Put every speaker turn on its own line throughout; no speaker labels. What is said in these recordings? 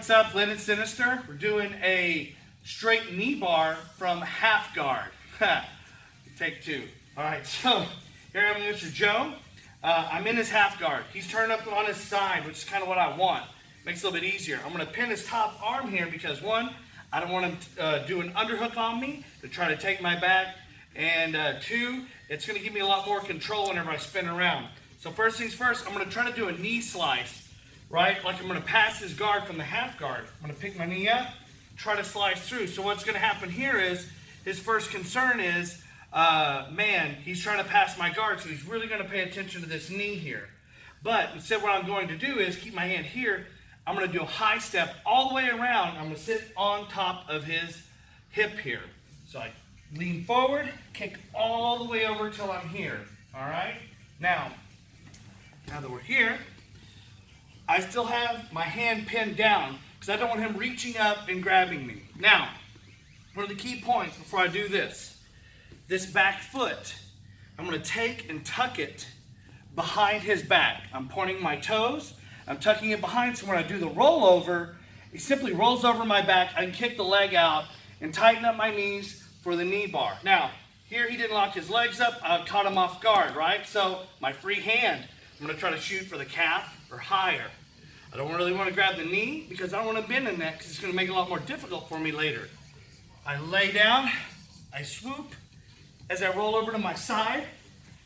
what's up, Lynn and Sinister? We're doing a straight knee bar from half guard. Take two. All right, so here I am with Mr. Joe. I'm in his half guard. He's turned up on his side, which is kind of what I want. Makes it a little bit easier. I'm going to pin his top arm here because one, I don't want him to do an underhook on me to try to take my back. And two, it's going to give me a lot more control whenever I spin around. So first things first, I'm going to try to do a knee slice. Right, like I'm going to pass his guard from the half guard. I'm going to pick my knee up, try to slice through. So what's going to happen here is, his first concern is, man, he's trying to pass my guard, so he's really going to pay attention to this knee here. But instead what I'm going to do is keep my hand here. I'm going to do a high step all the way around. I'm going to sit on top of his hip here. So I lean forward, kick all the way over till I'm here. All right? Now that we're here, I still have my hand pinned down because I don't want him reaching up and grabbing me. Now, one of the key points before I do this back foot, I'm going to take and tuck it behind his back. I'm pointing my toes, I'm tucking it behind, so when I do the rollover, it simply rolls over my back. I can kick the leg out and tighten up my knees for the knee bar. Now, here he didn't lock his legs up, I caught him off guard, right? So my free hand, I'm going to try to shoot for the calf or higher. I don't really want to grab the knee because I don't want to bend in that because it's going to make it a lot more difficult for me later. I lay down, I swoop. As I roll over to my side,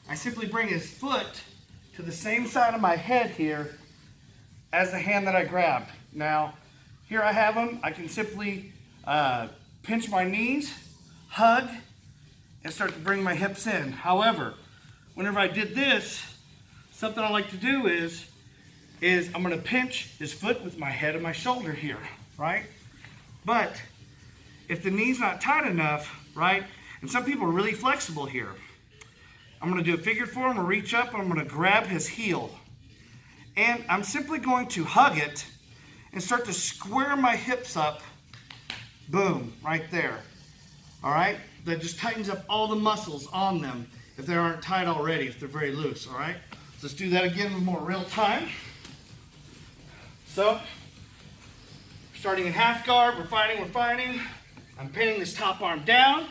I simply bring his foot to the same side of my head here as the hand that I grabbed. Now, here I have him. I can simply pinch my knees, hug, and start to bring my hips in. However, whenever I did this, something I like to do is I'm going to pinch his foot with my head and my shoulder here, right? But if the knee's not tight enough, right, and some people are really flexible here, I'm going to do a figure four. I'm going to reach up and I'm going to grab his heel. And I'm simply going to hug it and start to square my hips up. Boom, right there. All right? That just tightens up all the muscles on them if they aren't tight already, if they're very loose, all right? Let's do that again with more real time. So, starting in half guard, we're fighting. I'm pinning this top arm down.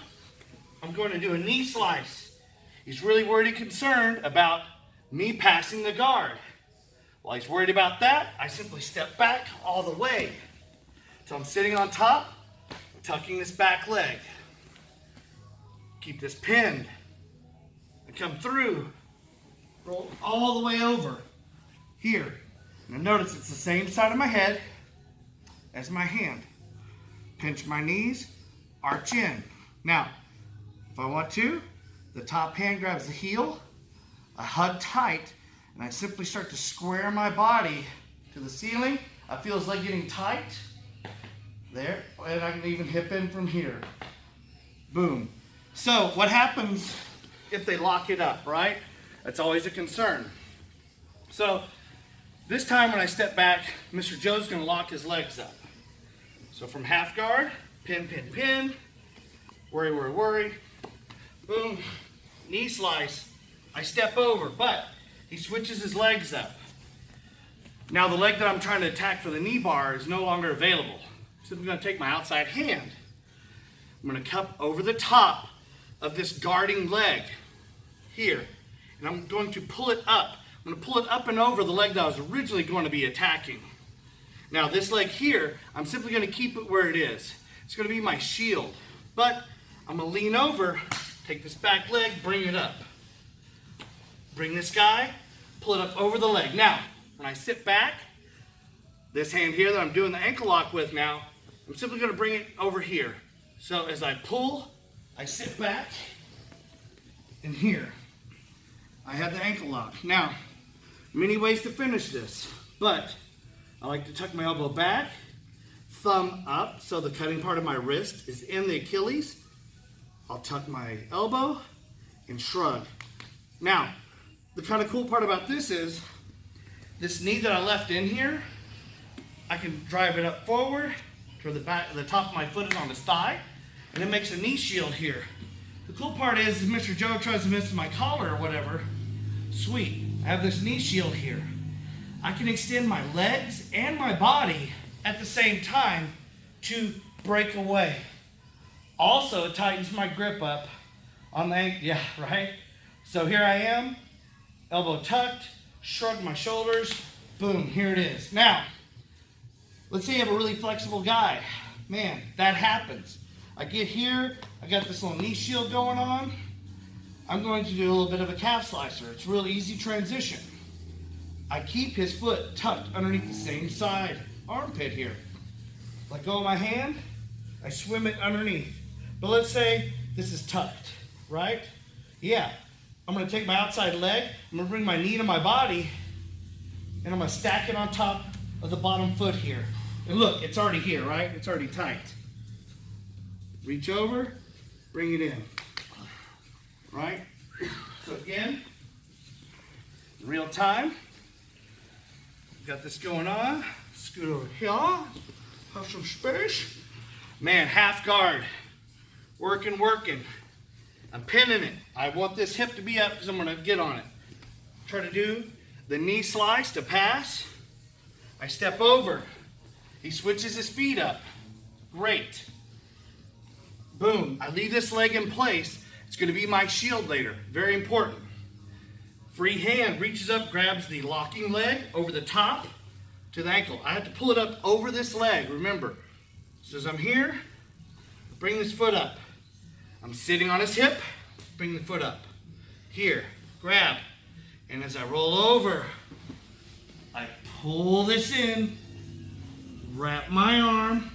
I'm going to do a knee slice. He's really worried and concerned about me passing the guard. While he's worried about that, I simply step back all the way. So I'm sitting on top, tucking this back leg. Keep this pinned. I come through, roll all the way over here. Now notice it's the same side of my head as my hand. Pinch my knees, arch in. Now, if I want to, the top hand grabs the heel, I hug tight, and I simply start to square my body to the ceiling. I feel his leg getting tight. There, and I can even hip in from here. Boom. So what happens if they lock it up, right? That's always a concern. So this time when I step back, Mr. Joe's going to lock his legs up. So from half guard, pin, pin, pin, worry, worry, worry, boom, knee slice. I step over, but he switches his legs up. Now the leg that I'm trying to attack for the knee bar is no longer available. So I'm going to take my outside hand. I'm going to cup over the top of this guarding leg here, and I'm going to pull it up. I'm going to pull it up and over the leg that I was originally going to be attacking. Now this leg here, I'm simply going to keep it where it is. It's going to be my shield. But I'm going to lean over, take this back leg, bring it up. Bring this guy, pull it up over the leg. Now, when I sit back, this hand here that I'm doing the ankle lock with now, I'm simply going to bring it over here. So as I pull, I sit back, and here, I have the ankle lock. Now, many ways to finish this, but I like to tuck my elbow back, thumb up, so the cutting part of my wrist is in the Achilles. I'll tuck my elbow and shrug. Now, the kind of cool part about this is, this knee that I left in here, I can drive it up forward to the back, the top of my foot is on his thigh, and it makes a knee shield here. The cool part is, if Mr. Joe tries to miss my collar or whatever, sweet, I have this knee shield here. I can extend my legs and my body at the same time to break away. Also, it tightens my grip up on the ankle. Yeah, right? So here I am, elbow tucked, shrug my shoulders, boom, here it is. Now, let's say you have a really flexible guy. Man, that happens. I get here, I got this little knee shield going on. I'm going to do a little bit of a calf slicer. It's a real easy transition. I keep his foot tucked underneath the same side armpit here. Let go of my hand, I swim it underneath. But let's say this is tucked, right? Yeah, I'm gonna take my outside leg, I'm gonna bring my knee to my body, and I'm gonna stack it on top of the bottom foot here. And look, it's already here, right? It's already tight. Reach over, bring it in, right? So again, real time. Got this going on. Scoot over here, have some space. Man, half guard, working. I'm pinning it. I want this hip to be up because I'm gonna get on it. Try to do the knee slice to pass. I step over. He switches his feet up. Great. Boom, I leave this leg in place. It's gonna be my shield later, very important. Free hand reaches up, grabs the locking leg over the top to the ankle. I have to pull it up over this leg, remember. So as I'm here, bring this foot up. I'm sitting on his hip, bring the foot up. Here, grab. And as I roll over, I pull this in, wrap my arm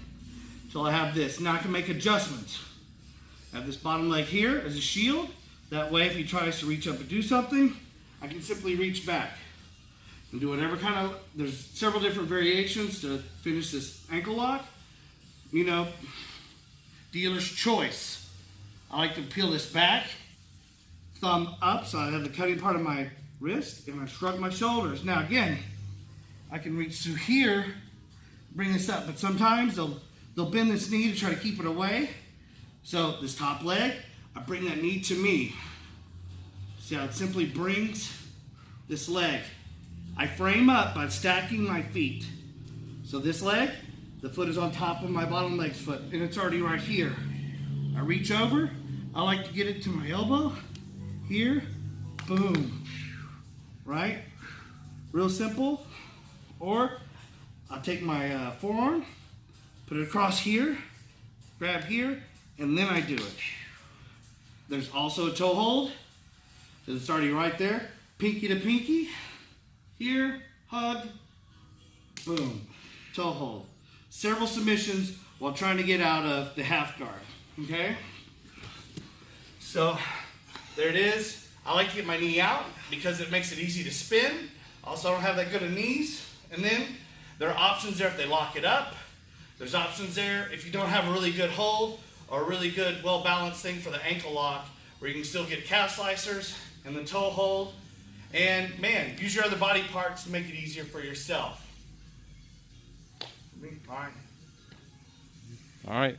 until I have this. Now I can make adjustments. I have this bottom leg here as a shield. That way if he tries to reach up and do something, I can simply reach back and do whatever kind of, there's several different variations to finish this ankle lock. You know, dealer's choice. I like to peel this back, thumb up, so I have the cutting part of my wrist, and I shrug my shoulders. Now again, I can reach through here, bring this up, but sometimes they'll bend this knee to try to keep it away. So this top leg, I bring that knee to me. See how it simply brings this leg. I frame up by stacking my feet. So this leg, the foot is on top of my bottom leg's foot, and it's already right here. I reach over, I like to get it to my elbow, here, boom, right? Real simple. Or I'll take my forearm, put it across here, grab here, and then I do it. There's also a toe hold, so it's already right there. Pinky to pinky, here, hug, boom, toe hold. Several submissions while trying to get out of the half guard, okay? So, there it is. I like to get my knee out because it makes it easy to spin. Also, I don't have that good of knees. And then, there are options there if they lock it up. There's options there if you don't have a really good hold or a really good, well-balanced thing for the ankle lock where you can still get calf slicers and the toe hold. And man, use your other body parts to make it easier for yourself. All right.
All right.